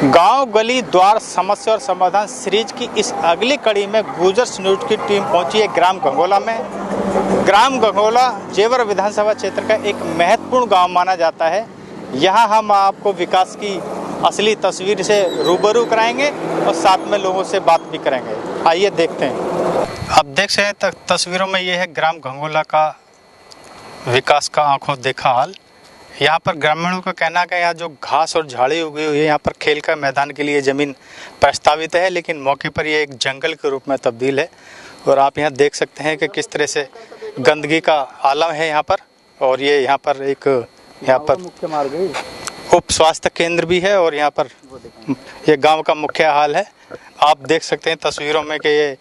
गांव गली द्वार समस्या और समाधान सीरीज की इस अगली कड़ी में गुजर्स न्यूज की टीम पहुंची है ग्राम गंगोला में। ग्राम गंगोला जेवर विधानसभा क्षेत्र का एक महत्वपूर्ण गांव माना जाता है। यहां हम आपको विकास की असली तस्वीर से रूबरू कराएंगे और साथ में लोगों से बात भी करेंगे। आइए देखते हैं। अब देख सकते हैं तस्वीरों में ये है ग्राम गंगोला का विकास का आंखों देखा हाल। यहाँ पर ग्रामीणों का कहना है कि यहाँ जो घास और झाड़ी उगी हुई है, यहाँ पर खेल का मैदान के लिए ज़मीन प्रस्तावित है, लेकिन मौके पर ये एक जंगल के रूप में तब्दील है। और आप यहाँ देख सकते हैं कि किस तरह से गंदगी का आलम है यहाँ पर। और ये यहाँ पर एक मुख्य मार्ग है, उप स्वास्थ्य केंद्र भी है और यहाँ पर ये गांव का मुख्य हाल है। आप देख सकते हैं तस्वीरों में कि ये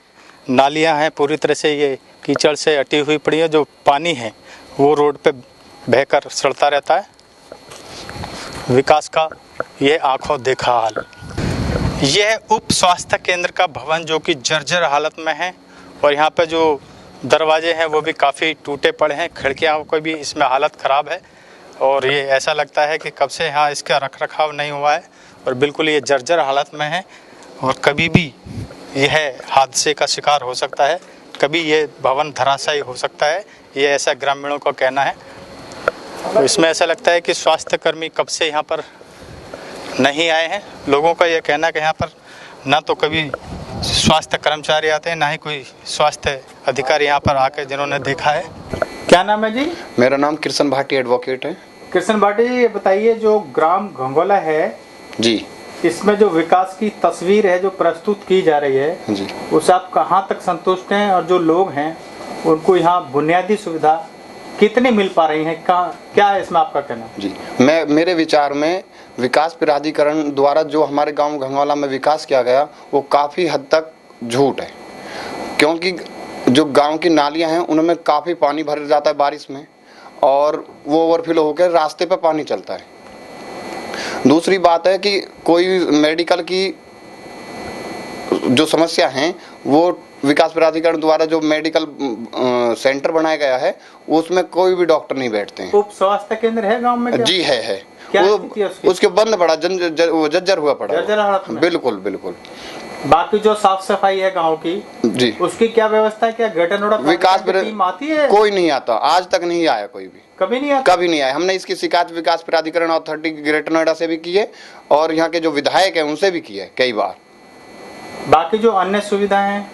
नालियाँ हैं, पूरी तरह से ये कीचड़ से अटी हुई पड़ी है। जो पानी है वो रोड पे बहकर सड़ता रहता है। विकास का ये आंखों देखा हाल। यह उप स्वास्थ्य केंद्र का भवन जो कि जर्जर हालत में है और यहाँ पे जो दरवाजे हैं वो भी काफ़ी टूटे पड़े हैं, खिड़कियाँ को भी इसमें हालत ख़राब है। और ये ऐसा लगता है कि कब से यहाँ इसका रख रखाव नहीं हुआ है और बिल्कुल ये जर्जर हालत में है और कभी भी यह हादसे का शिकार हो सकता है, कभी ये भवन धराशायी हो सकता है। ये ऐसा ग्रामीणों का कहना है। तो इसमें ऐसा लगता है कि स्वास्थ्य कर्मी कब से यहाँ पर नहीं आए हैं। लोगों का यह कहना है कि यहाँ पर ना तो कभी स्वास्थ्य कर्मचारी आते हैं, ना ही कोई स्वास्थ्य अधिकारी यहाँ पर आके जिन्होंने देखा है। क्या नाम है जी? मेरा नाम कृष्ण भाटी एडवोकेट है। कृष्ण भाटी जी, ये बताइए जो ग्राम गंगोला है जी, इसमें जो विकास की तस्वीर है जो प्रस्तुत की जा रही है जी, उससे आप कहाँ तक संतुष्ट हैं और जो लोग हैं उनको यहाँ बुनियादी सुविधा कितनी मिल पा रही है, क्या है इसमें आपका कहना? जी, मेरे विचार में विकास प्राधिकरण द्वारा जो हमारे गांव गंगोला में विकास किया गया वो काफ़ी हद तक झूठ है, क्योंकि जो गांव की नालियां हैं उनमें काफ़ी पानी भर जाता है बारिश में और वो ओवरफ्लो होकर रास्ते पे पानी चलता है। दूसरी बात है कि कोई मेडिकल की जो समस्या है वो विकास प्राधिकरण द्वारा जो मेडिकल सेंटर बनाया गया है उसमें कोई भी डॉक्टर नहीं बैठते हैं। उप स्वास्थ्य केंद्र है गांव में क्या? जी है। क्या वो उसके बंद पड़ा, जर्जर हुआ पड़ा। बिल्कुल बिल्कुल। बाकी जो साफ सफाई है गांव की जी, उसकी क्या व्यवस्था है? क्या गटर विकास टीम आती है? कोई नहीं आता, आज तक नहीं आया कोई भी। कभी नहीं आता? कभी नहीं आया। हमने इसकी शिकायत विकास प्राधिकरण अथॉरिटी ग्रेटर नोएडा से भी की है और यहाँ के जो विधायक है उनसे भी की है कई बार। बाकी जो अन्य सुविधाएं हैं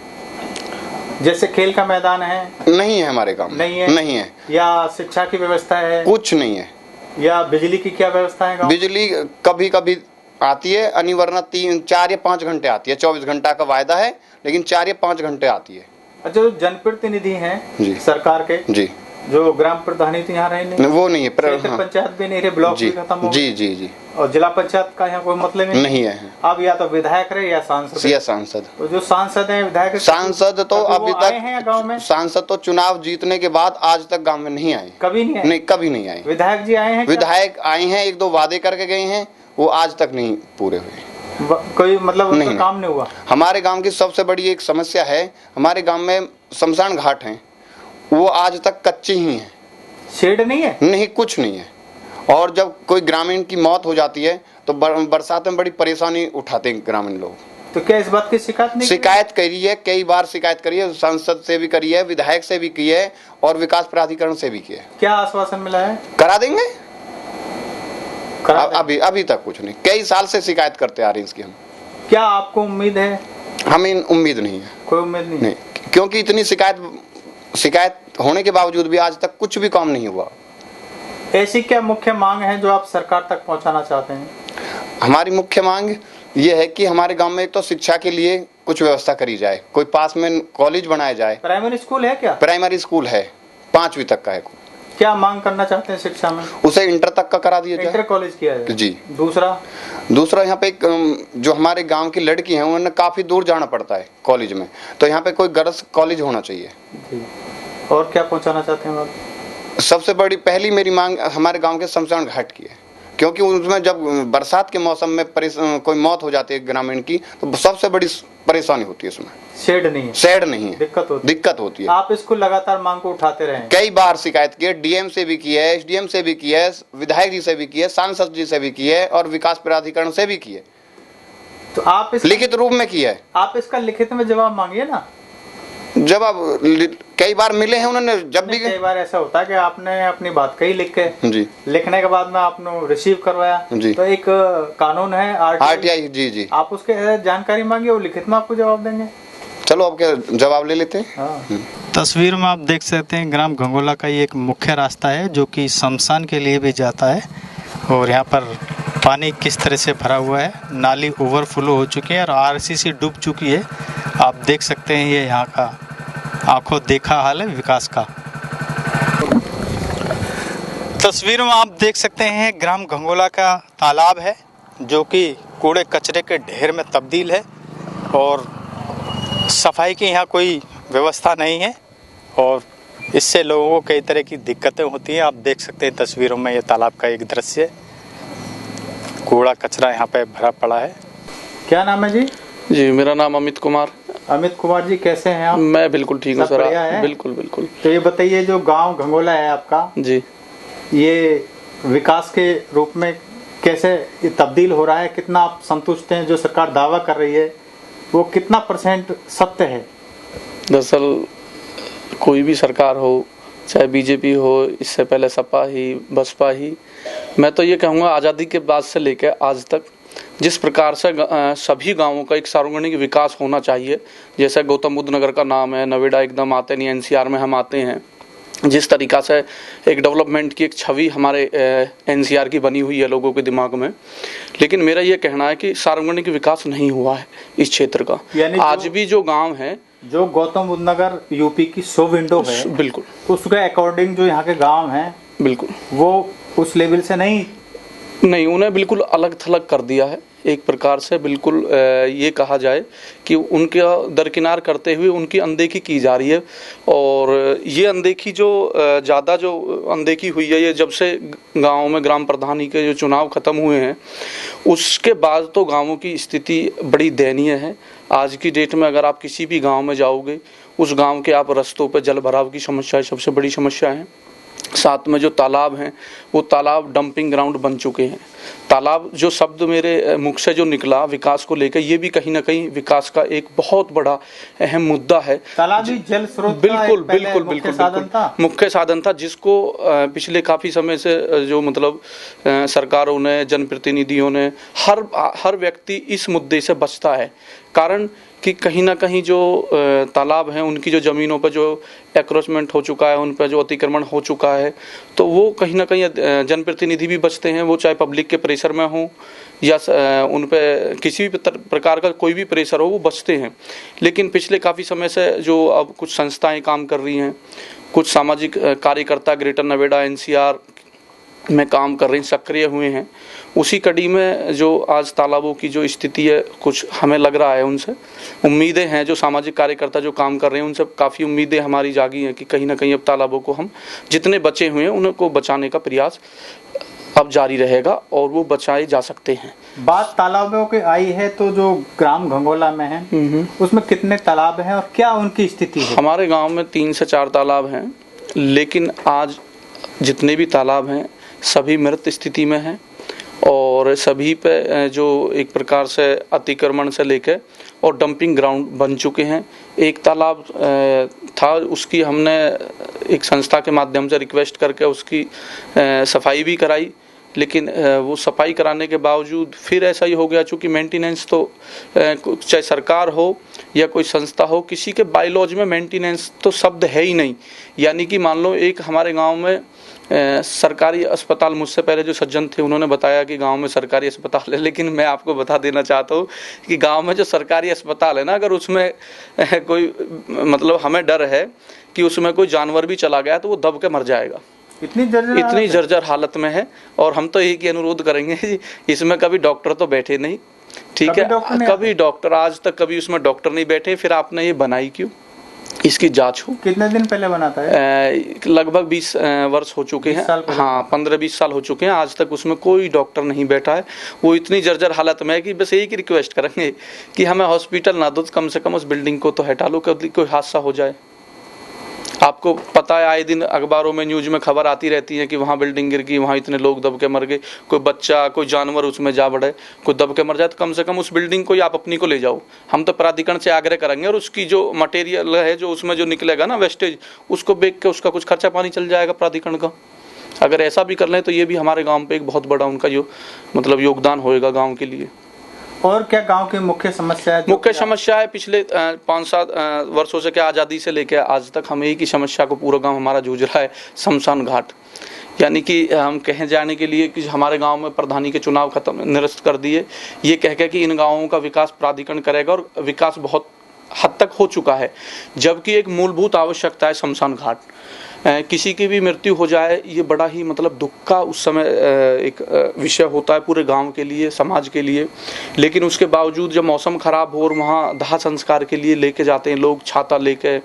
जैसे खेल का मैदान है नहीं है हमारे गांव में। नहीं है। या शिक्षा की व्यवस्था है? कुछ नहीं है। या बिजली की क्या व्यवस्था है? बिजली कभी कभी आती है, अनिवार्य 4 या 5 घंटे आती है। 24 घंटा का वायदा है लेकिन 4 या 5 घंटे आती है। अच्छा, जो जनप्रतिनिधि हैं सरकार के जी, जो ग्राम प्रधानी तो यहाँ रहे नहीं, वो नहीं है। पंचायत भी नहीं रहे, ब्लॉक भी खत्म हो जी जी जी। और जिला पंचायत का यहाँ कोई मतलब नहीं है। अब या तो विधायक रहे या सांसद। तो जो सांसद हैं, विधायक सांसद तो अभी तक गाँव में सांसद तो चुनाव जीतने के बाद आज तक गाँव में नहीं आए। कभी नहीं आए? नहीं, कभी नहीं आए। विधायक जी आए हैं? विधायक आए हैं, 1-2 वादे करके गए हैं, वो आज तक नहीं पूरे हुए। कोई मतलब नहीं, काम नहीं हुआ। हमारे गांव की सबसे बड़ी एक समस्या है, हमारे गांव में शमशान घाट हैं, वो आज तक कच्चे ही हैं। शेड नहीं है? नहीं, कुछ नहीं है। और जब कोई ग्रामीण की मौत हो जाती है तो बरसात में बड़ी परेशानी उठाते हैं ग्रामीण लोग। तो क्या इस बात की शिकायत नहीं? शिकायत करी है, कई बार शिकायत करी है, सांसद से भी करी है, विधायक से भी की है और विकास प्राधिकरण से भी की है। क्या आश्वासन मिला है? करा देंगे। अभी तक कुछ नहीं। कई साल से शिकायत करते आ रहे हैं इसकी हम। क्या आपको उम्मीद है? हमें उम्मीद नहीं है। कोई उम्मीद नहीं? क्योंकि इतनी शिकायत होने के बावजूद भी आज तक कुछ भी काम नहीं हुआ। ऐसी क्या मुख्य मांग है जो आप सरकार तक पहुंचाना चाहते हैं? हमारी मुख्य मांग ये है कि हमारे गांव में एक तो शिक्षा के लिए कुछ व्यवस्था करी जाए, कोई पास में कॉलेज बनाया जाए। प्राइमरी स्कूल है क्या? प्राइमरी स्कूल है, 5वीं तक का है। क्या मांग करना चाहते हैं शिक्षा में? उसे इंटर तक का करा दिया जाए। इंटर कॉलेज किया जाए। जी। दूसरा यहाँ पे जो हमारे गांव की लड़की है उन्हें काफी दूर जाना पड़ता है कॉलेज में, तो यहाँ पे कोई गर्ल्स कॉलेज होना चाहिए। और क्या पहुँचाना चाहते हैं आप? सबसे बड़ी पहली मेरी मांग हमारे गांव के शमशान घाट की है, क्योंकि उसमें जब बरसात के मौसम में कोई मौत हो जाती है ग्रामीण की तो सबसे बड़ी परेशानी होती है। उसमें शेड नहीं है, दिक्कत होती है। आप इसको लगातार मांग को उठाते रहे? कई बार शिकायत की है, डीएम से भी की है, एसडीएम से भी की है, विधायक जी से भी की है, सांसद जी से भी की है और विकास प्राधिकरण से भी की है। तो आप लिखित रूप में किया है। आप इसका लिखित में जवाब मांगिए ना। जवाब कई बार मिले हैं उन्होंने, जब भी कई बार ऐसा होता है कि आपने अपनी बात कही लिख के, जी, लिखने के बाद में आपने रिसीव करवाया जी, तो एक कानून है RTI, जी जी, आप उसके जानकारी मांगिए, वो लिखित में आपको जवाब देंगे। चलो आपके जवाब ले लेते हैं। हाँ। तस्वीर में आप देख सकते हैं ग्राम घंगोला का ये एक मुख्य रास्ता है जो कि शमशान के लिए भी जाता है, और यहाँ पर पानी किस तरह से भरा हुआ है, नाली ओवरफ्लो हो चुकी है और RCC डूब चुकी है। आप देख सकते हैं ये यहाँ का आंखों देखा हाल है विकास का। तस्वीर में आप देख सकते हैं ग्राम घंगोला का तालाब है जो कि कूड़े कचरे के ढेर में तब्दील है, और सफाई की यहाँ कोई व्यवस्था नहीं है, और इससे लोगों को कई तरह की दिक्कतें होती हैं। आप देख सकते हैं तस्वीरों में ये तालाब का एक दृश्य, कूड़ा कचरा यहाँ पे भरा पड़ा है। क्या नाम है जी? जी, मेरा नाम अमित कुमार। अमित कुमार जी, कैसे हैं आप? मैं बिल्कुल ठीक हूँ सब सर। बढ़िया है? बिल्कुल बिल्कुल। तो ये बताइए, जो गांव घंगोला है आपका, जी, ये विकास के रूप में कैसे ये तब्दील हो रहा है? कितना आप संतुष्ट हैं? जो सरकार दावा कर रही है वो कितना % सत्य है? दरअसल कोई भी सरकार हो, चाहे बीजेपी हो, इससे पहले सपा ही, बसपा ही, मैं तो ये कहूँगा आज़ादी के बाद से लेकर आज तक जिस प्रकार से सभी गांवों का एक सार्वजनिक विकास होना चाहिए, जैसे गौतम बुद्ध नगर का नाम है, नोएडा एकदम आते नहीं, NCR में हम आते हैं, जिस तरीक़ा से एक डेवलपमेंट की एक छवि हमारे NCR की बनी हुई है लोगों के दिमाग में, लेकिन मेरा ये कहना है कि सार्वजनिक विकास नहीं हुआ है इस क्षेत्र का। आज भी जो गांव है, जो गौतम बुद्ध नगर यूपी की 100 विंडो है, बिल्कुल उसके अकॉर्डिंग जो यहाँ के गांव हैं, बिल्कुल वो उस लेवल से नहीं, उन्हें बिल्कुल अलग थलग कर दिया है एक प्रकार से। बिल्कुल ये कहा जाए कि उनके दरकिनार करते हुए उनकी अनदेखी की जा रही है, और ये अनदेखी जो ज़्यादा जो अनदेखी हुई है, ये जब से गाँव में ग्राम प्रधानी के जो चुनाव ख़त्म हुए हैं उसके बाद तो गाँवों की स्थिति बड़ी दयनीय है। आज की डेट में अगर आप किसी भी गाँव में जाओगे, उस गाँव के आप रास्तों पर जल भराव की समस्या सबसे बड़ी समस्या है। साथ में जो तालाब हैं, वो तालाब डंपिंग ग्राउंड बन चुके हैं। तालाब जो शब्द मेरे मुख से जो निकला विकास को लेकर, ये भी कहीं ना कहीं विकास का एक बहुत बड़ा अहम मुद्दा है। तालाब ही जल स्रोत बिल्कुल बिल्कुल बिल्कुल मुख्य साधन था, जिसको पिछले काफी समय से जो मतलब सरकारों ने, जनप्रतिनिधियों ने, हर व्यक्ति इस मुद्दे से बचता है। कारण कि कहीं ना कहीं जो तालाब हैं उनकी जो ज़मीनों पर जो एक्रोचमेंट हो चुका है, उन पर जो अतिक्रमण हो चुका है, तो वो कहीं ना कहीं जनप्रतिनिधि भी बचते हैं, वो चाहे पब्लिक के प्रेशर में हो या उन पर किसी भी प्रकार का कोई भी प्रेशर हो, वो बचते हैं। लेकिन पिछले काफ़ी समय से जो अब कुछ संस्थाएं काम कर रही हैं, कुछ सामाजिक कार्यकर्ता ग्रेटर नोएडा NCR में काम कर रही, सक्रिय हुए हैं, उसी कड़ी में जो आज तालाबों की जो स्थिति है, कुछ हमें लग रहा है, उनसे उम्मीदें हैं, जो सामाजिक कार्यकर्ता जो काम कर रहे हैं उनसे काफ़ी उम्मीदें हमारी जागी हैं कि कहीं ना कहीं अब तालाबों को हम जितने बचे हुए हैं उनको बचाने का प्रयास अब जारी रहेगा और वो बचाए जा सकते हैं। बात तालाबों की आई है, तो जो ग्राम घंगोला में है उसमें कितने तालाब हैं और क्या उनकी स्थिति है? हमारे गाँव में 3 से 4 तालाब हैं, लेकिन आज जितने भी तालाब हैं सभी मृत स्थिति में हैं, और सभी पे जो एक प्रकार से अतिक्रमण से लेकर और डंपिंग ग्राउंड बन चुके हैं। एक तालाब था, उसकी हमने एक संस्था के माध्यम से रिक्वेस्ट करके उसकी सफाई भी कराई, लेकिन वो सफाई कराने के बावजूद फिर ऐसा ही हो गया, चूँकि मेंटेनेंस तो चाहे सरकार हो या कोई संस्था हो, किसी के बायलॉज में मेंटेनेंस तो शब्द है ही नहीं। यानी कि मान लो एक हमारे गांव में सरकारी अस्पताल, मुझसे पहले जो सज्जन थे उन्होंने बताया कि गांव में सरकारी अस्पताल है, लेकिन मैं आपको बता देना चाहता हूँ कि गांव में जो सरकारी अस्पताल है ना, अगर उसमें कोई मतलब हमें डर है कि उसमें कोई जानवर भी चला गया तो वो दब के मर जाएगा, इतनी जर्जर हालत में है। और हम तो एक ही अनुरोध करेंगे, इसमें कभी डॉक्टर तो बैठे नहीं, ठीक है, कभी डॉक्टर आज तक कभी उसमें डॉक्टर नहीं बैठे, फिर आपने ये बनाई क्यों? इसकी जांच हो। कितने दिन पहले बना था? लगभग 20 वर्ष हो चुके हैं, हाँ 15-20 साल हो चुके हैं, आज तक उसमें कोई डॉक्टर नहीं बैठा है। वो इतनी जर्जर हालत में है कि बस एक ही रिक्वेस्ट करेंगे कि हमें हॉस्पिटल ना दो, कम से कम उस बिल्डिंग को तो हटा लो, कभी कोई हादसा हो जाए। आपको पता है आए दिन अखबारों में न्यूज में खबर आती रहती है कि वहाँ बिल्डिंग गिर गई, वहाँ इतने लोग दब के मर गए, कोई बच्चा कोई जानवर उसमें जा बढ़े, कोई दब के मर जाए, तो कम से कम उस बिल्डिंग को आप अपनी को ले जाओ। हम तो प्राधिकरण से आग्रह करेंगे और उसकी जो मटेरियल है जो उसमें जो निकलेगा ना वेस्टेज, उसको बेच के उसका कुछ खर्चा पानी चल जाएगा प्राधिकरण का। अगर ऐसा भी कर लें तो ये भी हमारे गाँव पे एक बहुत बड़ा उनका जो मतलब योगदान होएगा गाँव के लिए। और क्या गांव की मुख्य समस्या है? मुख्य समस्या है पिछले 5-7 वर्षों से, क्या आज़ादी से लेकर आज तक हम एक ही समस्या को पूरा गांव हमारा जूझ रहा है, शमशान घाट। यानी कि हम कहें जाने के लिए कि हमारे गांव में प्रधानी के चुनाव खत्म निरस्त कर दिए, ये कह के कि इन गांवों का विकास प्राधिकरण करेगा, और विकास बहुत हद तक हो चुका है, जबकि एक मूलभूत आवश्यकता है शमशान घाट। किसी की भी मृत्यु हो जाए ये बड़ा ही मतलब दुख का उस समय एक विषय होता है पूरे गांव के लिए, समाज के लिए। लेकिन उसके बावजूद जब मौसम खराब हो और वहाँ दाह संस्कार के लिए लेके जाते हैं लोग, छाता लेके,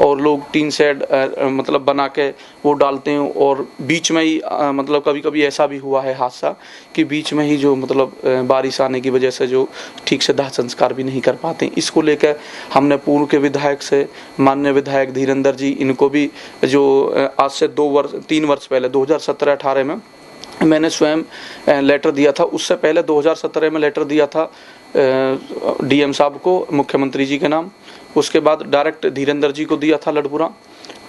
और लोग टीन शेड मतलब बना के वो डालते हैं, और बीच में ही मतलब कभी कभी ऐसा भी हुआ है हादसा कि बीच में ही जो मतलब बारिश आने की वजह से जो ठीक से दाह संस्कार भी नहीं कर पाते। इसको लेकर हमने पूर्व के विधायक से, माननीय विधायक धीरेन्द्र जी, इनको भी जो आज से 3 वर्ष पहले 2017-18 में मैंने स्वयं लेटर दिया था। उससे पहले 2017 में लेटर दिया था डीएम साहब को, मुख्यमंत्री जी के नाम। उसके बाद डायरेक्ट धीरेन्द्र जी को दिया था लड़पुरा,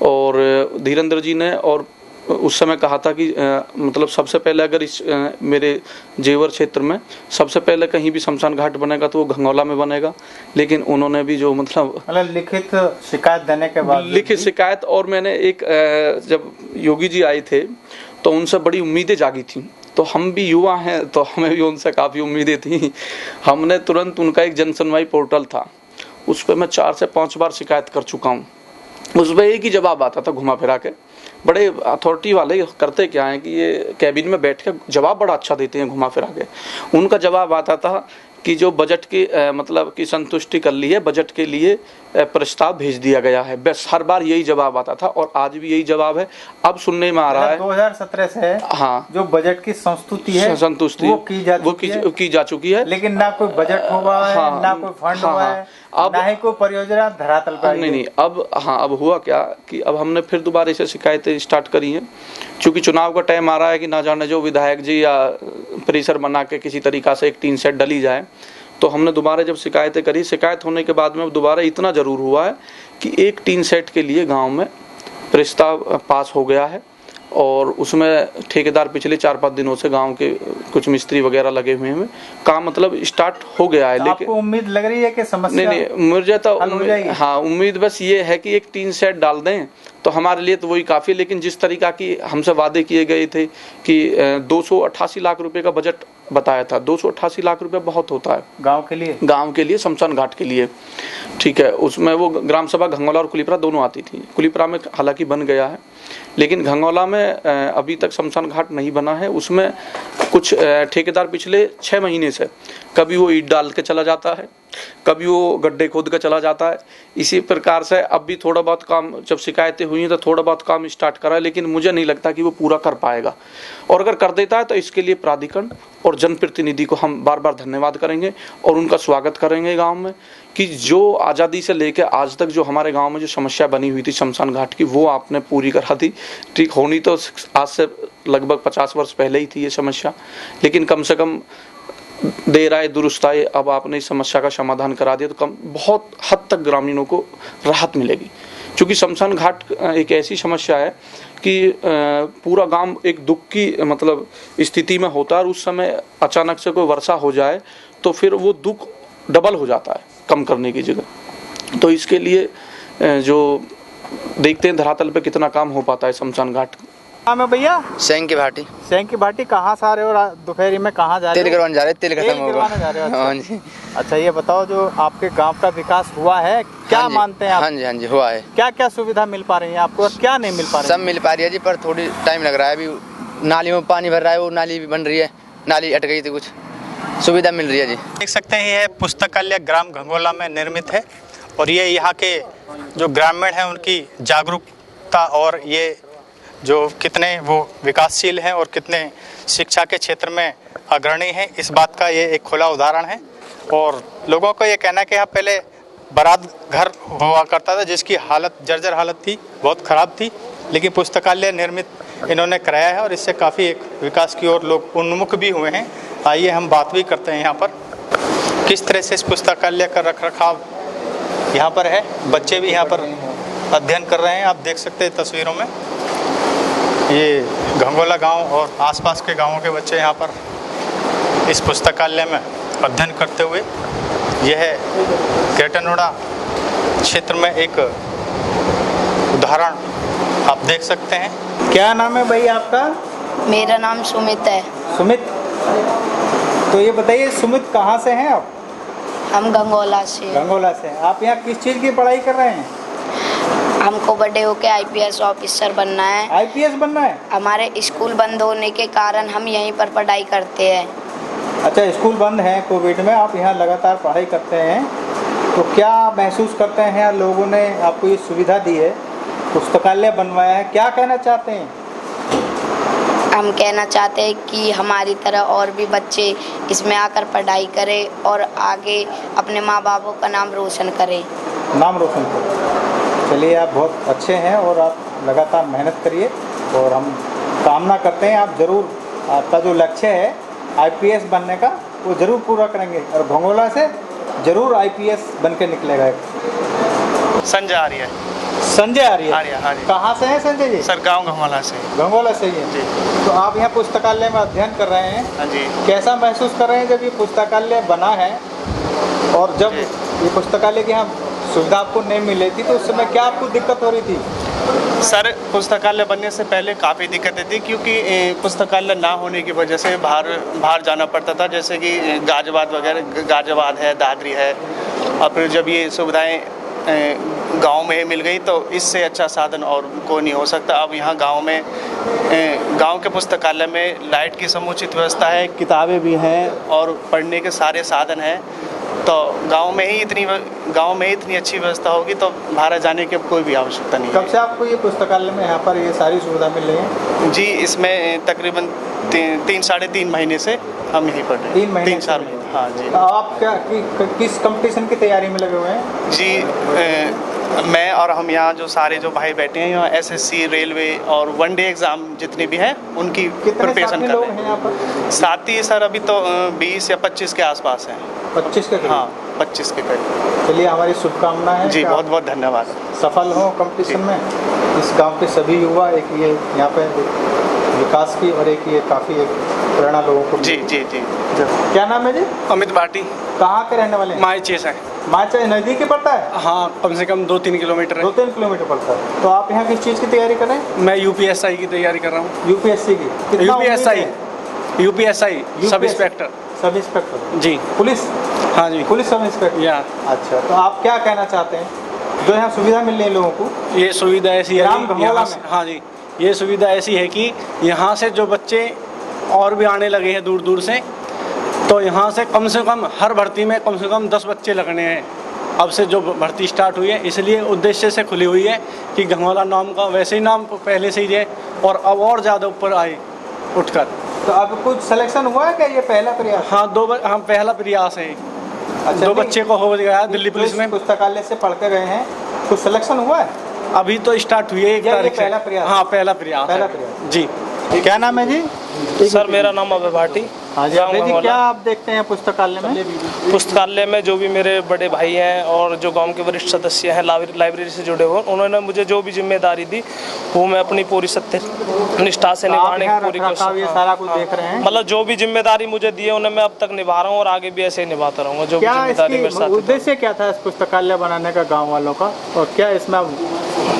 और धीरेन्द्र जी ने और उस समय कहा था कि मतलब सबसे पहले अगर इस मेरे जेवर क्षेत्र में सबसे पहले कहीं भी शमशान घाट बनेगा तो वो घंगौला में बनेगा। लेकिन उन्होंने भी जो मतलब लिखित शिकायत देने के बाद, लिखित शिकायत, और मैंने एक जब योगी जी आए थे तो उनसे बड़ी उम्मीदें जागी थी, तो हम भी युवा हैं तो हमें भी उनसे काफ़ी उम्मीदें थी। हमने तुरंत उनका एक जन सुनवाई पोर्टल था, उस पर मैं 4 से 5 बार शिकायत कर चुका हूँ। उस पर एक ही जवाब आता था घुमा फिरा के। बड़े अथॉरिटी वाले करते क्या है कि ये कैबिन में बैठ के जवाब बड़ा अच्छा देते हैं घुमा फिरा के। उनका जवाब आता था कि जो बजट की मतलब की संतुष्टि कर ली है, बजट के लिए प्रस्ताव भेज दिया गया है, बस हर बार यही जवाब आता था, और आज भी यही जवाब है। अब सुनने में आ रहा है 2017 से हाँ जो बजट की संस्तुति है, संतुष्टि वो की जा चुकी है, लेकिन ना कोई बजट हुआ है, ना कोई फंड हुआ है, अब ना ही कोई परियोजना धरातल पर। नहीं, अब हुआ क्या कि अब हमने फिर दोबारा से शिकायतें स्टार्ट करी हैं, क्योंकि चुनाव का टाइम आ रहा है कि ना जाने जो विधायक जी या परिसर बना के किसी तरीका से एक टीन सेट डली जाए। तो हमने दोबारा जब शिकायतें करी, शिकायत होने के बाद में दोबारा इतना ज़रूर हुआ है कि एक टीन सेट के लिए गांव में प्रस्ताव पास हो गया है, और उसमें ठेकेदार पिछले 4-5 दिनों से गांव के कुछ मिस्त्री वगैरह लगे हुए हैं, काम मतलब स्टार्ट हो गया है। लेकिन आपको उम्मीद लग रही है कि समस्या नहीं मुझे तो उम्मीद बस ये है कि एक टीन सेट डाल दें तो हमारे लिए तो वही काफ़ी। लेकिन जिस तरीका की हमसे वादे किए गए थे कि 288 लाख रुपए का बजट बताया था, 288 लाख रुपए बहुत होता है गांव के लिए शमशान घाट के लिए, ठीक है। उसमें वो ग्राम सभा घंगौला और कुलीपरा दोनों आती थी। कुलीपरा में हालांकि बन गया है, लेकिन घंगौला में अभी तक शमशान घाट नहीं बना है। उसमें कुछ ठेकेदार पिछले 6 महीने से कभी वो ईंट डाल के चला जाता है, कभी वो गड्ढे खोद कर चला जाता है। इसी प्रकार से अब भी थोड़ा बहुत काम, जब शिकायतें हुई हैं तो थोड़ा बहुत काम स्टार्ट करा है, लेकिन मुझे नहीं लगता कि वो पूरा कर पाएगा। और अगर कर देता है तो इसके लिए प्राधिकरण और जनप्रतिनिधि को हम बार बार धन्यवाद करेंगे और उनका स्वागत करेंगे गांव में, कि जो आज़ादी से लेकर आज तक जो हमारे गांव में जो समस्या बनी हुई थी शमशान घाट की, वो आपने पूरी करा दी। ठीक होनी तो आज से लगभग 50 वर्ष पहले ही थी ये समस्या, लेकिन कम से कम देर आए दुरुस्त आए, अब आपने इस समस्या का समाधान करा दिया तो बहुत हद तक ग्रामीणों को राहत मिलेगी। क्योंकि शमशान घाट एक ऐसी समस्या है कि पूरा गांव एक दुख की मतलब स्थिति में होता है, और उस समय अचानक से कोई वर्षा हो जाए तो फिर वो दुख डबल हो जाता है कम करने की जगह। तो इसके लिए जो देखते हैं धरातल पे कितना काम हो पाता है शमशान घाट। मैं भैया सेंग की भाटी कहाँ से आ रहे हो? दोपहरी में कहाँ जा रहे हो? तेल करवाने जा रहे, तेल खत्म होगा। हाँ जी। अच्छा ये बताओ, जो आपके गांव का विकास हुआ है क्या मानते हैं आप? हाँ जी हुआ है। क्या क्या सुविधा मिल पा रही है आपको और क्या नहीं मिल पा रही है? सब मिल पा रही है जी, पर थोड़ी टाइम लग रहा है। अभी नाली में पानी भर रहा है, वो नाली भी बन रही है, नाली अट गई थी, कुछ सुविधा मिल रही है जी। देख सकते हैं ये पुस्तकालय ग्राम घंगोला में निर्मित है, और ये यहाँ के जो ग्रामीण हैं उनकी जागरूकता और ये जो कितने वो विकासशील हैं और कितने शिक्षा के क्षेत्र में अग्रणी हैं, इस बात का ये एक खुला उदाहरण है। और लोगों को ये कहना है कि यहाँ पहले बारात घर हुआ करता था जिसकी हालत जर्जर हालत थी, बहुत ख़राब थी, लेकिन पुस्तकालय निर्मित इन्होंने कराया है और इससे काफ़ी एक विकास की ओर लोग उन्मुख भी हुए हैं। आइए हम बात भी करते हैं यहाँ पर किस तरह से इस पुस्तकालय का रखरखाव यहाँ पर है। बच्चे भी यहाँ पर अध्ययन कर रहे हैं, आप देख सकते हैं तस्वीरों में। ये घंगोला गांव और आसपास के गांवों के बच्चे यहाँ पर इस पुस्तकालय में अध्ययन करते हुए, यह ग्रेटर नोएडा क्षेत्र में एक उदाहरण आप देख सकते हैं। क्या नाम है भाई आपका? मेरा नाम सुमित है। सुमित, तो ये बताइए सुमित कहाँ से हैं आप? हम गंगोला से। गंगोला से। आप यहाँ किस चीज़ की पढ़ाई कर रहे हैं? हमको बड़े होके आईपीएस ऑफिसर बनना है। आईपीएस बनना है? हमारे स्कूल बंद होने के कारण हम यहीं पर पढ़ाई करते हैं। अच्छा, स्कूल बंद है कोविड में, आप यहाँ लगातार पढ़ाई करते हैं, तो क्या महसूस करते हैं? लोगों ने आपको ये सुविधा दी है, पुस्तकालय बनवाया है, क्या कहना चाहते हैं? हम कहना चाहते हैं कि हमारी तरह और भी बच्चे इसमें आकर पढ़ाई करें और आगे अपने माँ बापों का नाम रोशन करें। नाम रोशन करें। चलिए, आप बहुत अच्छे हैं और आप लगातार मेहनत करिए और हम कामना करते हैं आप ज़रूर आपका जो लक्ष्य है आईपीएस बनने का वो ज़रूर पूरा करेंगे और घंगोला से ज़रूर आईपीएस बन के निकलेगा। संजय आर्य। संजय आर्य। आर्य। कहाँ से हैं संजय जी? सर गांव घंगोला से। गंगोला से ही है जी। तो आप यहाँ पुस्तकालय में अध्ययन कर रहे हैं। हाँ जी। कैसा महसूस कर रहे हैं जब ये पुस्तकालय बना है और जब ये पुस्तकालय की यहाँ सुविधा आपको नहीं मिली थी तो उस समय क्या आपको दिक्कत हो रही थी? सर पुस्तकालय बनने से पहले काफ़ी दिक्कतें थी क्योंकि पुस्तकालय ना होने की वजह से बाहर जाना पड़ता था, जैसे कि गाजियाबाद वगैरह, गाजियाबाद है, दादरी है, और फिर जब ये सुविधाएं गांव में मिल गई तो इससे अच्छा साधन और कोई नहीं हो सकता। अब यहाँ गांव के पुस्तकालय में लाइट की समुचित व्यवस्था है, किताबें भी हैं और पढ़ने के सारे साधन हैं। तो गांव में ही इतनी अच्छी व्यवस्था होगी तो बाहर जाने की कोई भी आवश्यकता नहीं है। कब से आपको ये पुस्तकालय में यहाँ पर ये सारी सुविधा मिल रही है? जी, इसमें तकरीबन 3-3.5 महीने से हम यहीं पढ़ रहे हैं। 3 महीने? 3-4 महीने। हाँ जी। तो आप किस कंपटीशन की तैयारी में लगे हुए हैं? जी, मैं और हम यहाँ जो सारे जो भाई बैठे हैं यहाँ एसएससी, रेलवे और वनडे एग्ज़ाम जितने भी हैं उनकी प्रिपरेशन कर रहे हैं। यहाँ पर साथी सर अभी तो 20 या 25 के आसपास हैं। 25 के? हाँ, 25 के करीब। चलिए, हमारी शुभकामनाएं हैं जी, बहुत बहुत धन्यवाद। सफल हो कंपटीशन में। इस गांव के सभी युवा एक ये यहाँ पे विकास की और एक ये काफ़ी एक प्रेरणा लोगों को। जी जी जी। क्या नाम है जी? अमित भाटी। कहाँ के रहने वाले हैं? मायचे से। मायचे नज़दीक ही पड़ता है? हाँ, कम से कम 2-3 किलोमीटर है। 2-3 किलोमीटर पड़ता है। तो आप यहाँ किस चीज़ की तैयारी कर रहे हैं? मैं यूपीएसआई की तैयारी कर रहा हूँ। यूपीएससी की? UPSI sub inspector. Sub inspector? जी। पुलिस? हाँ जी। Police sub inspector? या। अच्छा, तो आप क्या कहना चाहते हैं जो यहाँ सुविधा मिल रही है लोगों को? ये सुविधा ऐसी है ग्राम घंगोला यहाँ में? से, हाँ जी, ये सुविधा ऐसी है कि यहाँ से जो बच्चे और भी आने लगे हैं दूर दूर से, तो यहाँ से कम हर भर्ती में कम से कम 10 बच्चे लगने हैं। अब से जो भर्ती स्टार्ट हुई है, इसलिए उद्देश्य से खुली हुई है कि घंगोला नाम का वैसे ही नाम पहले से ही है और अब और ज़्यादा ऊपर आए उठकर। तो अब कुछ सिलेक्शन हुआ है क्या? ये पहला प्रयास? हाँ, पहला प्रयास है। अच्छा, 2 बच्चे को हो गया दिल्ली पुलिस में। पुस्तकालय से पढ़ के गए हैं, कुछ सिलेक्शन हुआ है? अभी तो स्टार्ट हुई है 1 तारीख से। पहला प्रयास? हाँ, पहला प्रयास। जी। क्या नाम है जी? सर मेरा नाम अभय भाटी। हाँ जी, अभय जी, क्या आप देखते हैं पुस्तकालय में? पुस्तकालय में जो भी मेरे बड़े भाई हैं और जो गांव के वरिष्ठ सदस्य हैं लाइब्रेरी से जुड़े हुए, उन्होंने मुझे जो भी जिम्मेदारी दी वो मैं अपनी पूरी सत्य निष्ठा से निभाने की पूरी कोशिश। ये सारा कुछ देख रहे हैं, मतलब जो भी जिम्मेदारी मुझे दी है उन्हें मैं अब तक निभा रहा हूँ और आगे भी ऐसे ही निभाता रहूँगा। जो भी जिम्मेदारी मेरे साथ। उद्देश्य क्या था इस पुस्तकालय बनाने का गाँव वालों का, और क्या इसमें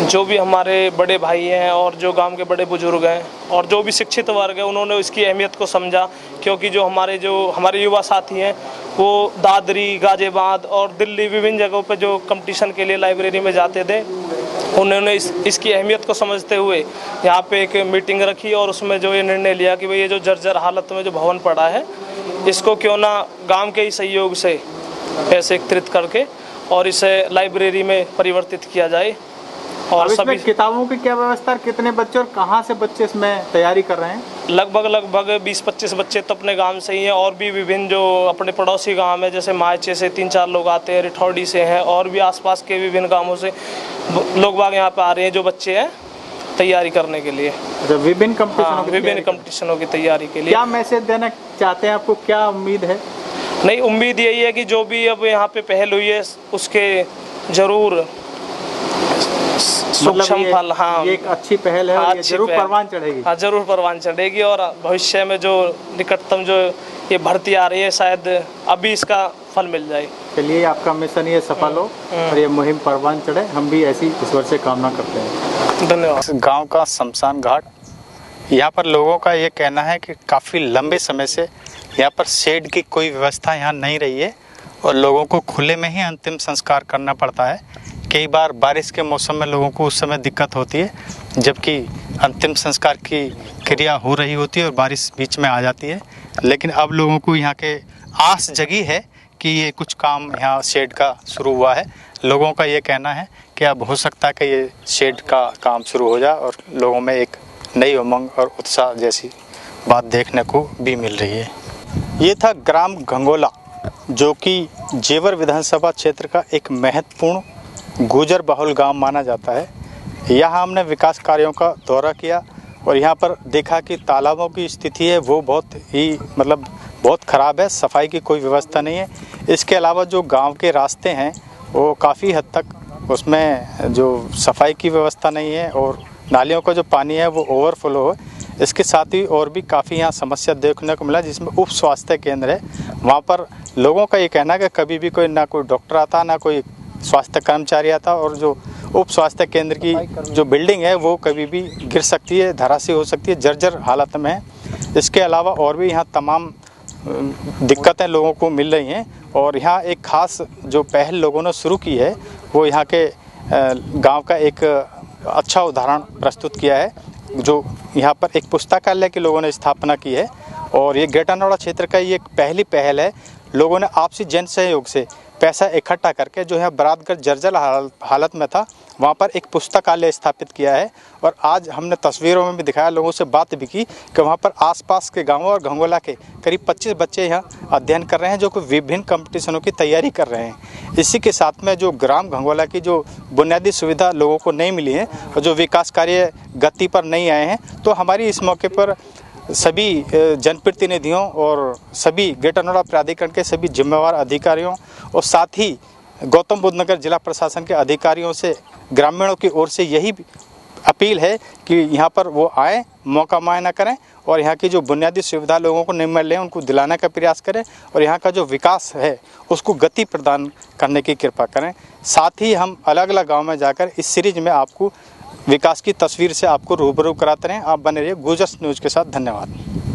जो भी हमारे बड़े भाई हैं और जो गांव के बड़े बुजुर्ग हैं और जो भी शिक्षित वर्ग है, उन्होंने इसकी अहमियत को समझा, क्योंकि जो हमारे युवा साथी हैं वो दादरी, गाजियाबाद और दिल्ली विभिन्न जगहों पे जो कंपटीशन के लिए लाइब्रेरी में जाते थे, उन्होंने इसकी अहमियत को समझते हुए यहाँ पे एक मीटिंग रखी और उसमें जो ये निर्णय लिया कि भाई ये जो जर्जर हालत में जो भवन पड़ा है, इसको क्यों ना गाँव के ही सहयोग से पैसे एकत्रित करके और इसे लाइब्रेरी में परिवर्तित किया जाए और अब सभी इसमें किताबों की क्या व्यवस्था है, कितने बच्चे और कहाँ से बच्चे इसमें तैयारी कर रहे हैं? लगभग 20-25 बच्चे तो अपने गांव से ही हैं, और भी विभिन्न जो अपने पड़ोसी गांव है, जैसे मायचे से 3-4 लोग आते हैं, रिठौड़ी से हैं, और भी आसपास के विभिन्न गांवों से लोग बाग यहाँ पे आ रहे हैं जो बच्चे हैं तैयारी करने के लिए। अच्छा, विभिन्न कंपटीशनों की तैयारी के लिए। क्या मैसेज देना चाहते हैं, आपको क्या उम्मीद है? नहीं, उम्मीद यही है कि जो भी अब यहाँ पे पहल हुई है उसके जरूर सूक्ष्म फल, हाँ, ये एक अच्छी पहल है और ये जरूर परवान चढ़ेगी। हाँ, जरूर परवान चढ़ेगी, और भविष्य में जो निकटतम जो ये भर्ती आ रही है शायद अभी इसका फल मिल जाए। चलिए, आपका मिशन ये सफल हो और ये मुहिम परवान चढ़े, हम भी ऐसी ईश्वर से कामना करते हैं। धन्यवाद। गांव का शमशान घाट, यहाँ पर लोगों का ये कहना है कि काफ़ी लंबे समय से यहाँ पर शेड की कोई व्यवस्था यहाँ नहीं रही है और लोगों को खुले में ही अंतिम संस्कार करना पड़ता है। कई बार बारिश के मौसम में लोगों को उस समय दिक्कत होती है, जबकि अंतिम संस्कार की क्रिया हो रही होती है और बारिश बीच में आ जाती है। लेकिन अब लोगों को यहाँ के आस जगी है कि ये कुछ काम यहाँ शेड का शुरू हुआ है। लोगों का ये कहना है कि अब हो सकता है कि ये शेड का काम शुरू हो जाए और लोगों में एक नई उमंग और उत्साह जैसी बात देखने को भी मिल रही है। ये था ग्राम गंगोला, जो कि जेवर विधानसभा क्षेत्र का एक महत्वपूर्ण गुजर बहुल गांव माना जाता है। यहाँ हमने विकास कार्यों का दौरा किया और यहाँ पर देखा कि तालाबों की स्थिति है वो बहुत ख़राब है, सफाई की कोई व्यवस्था नहीं है। इसके अलावा जो गांव के रास्ते हैं वो काफ़ी हद तक उसमें जो सफाई की व्यवस्था नहीं है और नालियों का जो पानी है वो ओवरफ्लो है। इसके साथ ही और भी काफ़ी यहाँ समस्या देखने को मिला, जिसमें उप स्वास्थ्य केंद्र है। वहाँ पर लोगों का ये कहना है कि कभी भी ना कोई डॉक्टर आता, ना कोई स्वास्थ्य कर्मचारी आता, और जो उप स्वास्थ्य केंद्र की जो बिल्डिंग है वो कभी भी गिर सकती है, धराशायी हो सकती है, जर्जर हालत में है। इसके अलावा और भी यहाँ तमाम दिक्कतें लोगों को मिल रही हैं और यहाँ एक ख़ास जो पहल लोगों ने शुरू की है वो यहाँ के गांव का एक अच्छा उदाहरण प्रस्तुत किया है, जो यहाँ पर एक पुस्तकालय के लोगों ने स्थापना की है। और ये ग्रेटर नोएडा क्षेत्र का ये एक पहली पहल है। लोगों ने आपसी जन सहयोग से पैसा इकट्ठा करके जो है बरादगढ़ जर्जर हालत में था वहाँ पर एक पुस्तकालय स्थापित किया है। और आज हमने तस्वीरों में भी दिखाया, लोगों से बात भी की कि वहाँ पर आसपास के गांवों और गंगोला के करीब 25 बच्चे यहाँ अध्ययन कर रहे हैं, जो कि विभिन्न कंपटीशनों की तैयारी कर रहे हैं। इसी के साथ में जो ग्राम गंगोला की जो बुनियादी सुविधा लोगों को नहीं मिली है और जो विकास कार्य गति पर नहीं आए हैं, तो हमारी इस मौके पर सभी जनप्रतिनिधियों और सभी ग्रेटर नोएडा प्राधिकरण के सभी जिम्मेवार अधिकारियों और साथ ही गौतम बुद्ध नगर जिला प्रशासन के अधिकारियों से ग्रामीणों की ओर से यही अपील है कि यहाँ पर वो आएँ, मौका माय ना करें और यहाँ की जो बुनियादी सुविधा लोगों को नहीं मिल रही है उनको दिलाने का प्रयास करें और यहाँ का जो विकास है उसको गति प्रदान करने की कृपा करें। साथ ही हम अलग अलग गाँव में जाकर इस सीरीज में आपको विकास की तस्वीर से आपको रूबरू कराते रहें। आप बने रहिए गुजर्स न्यूज़ के साथ। धन्यवाद।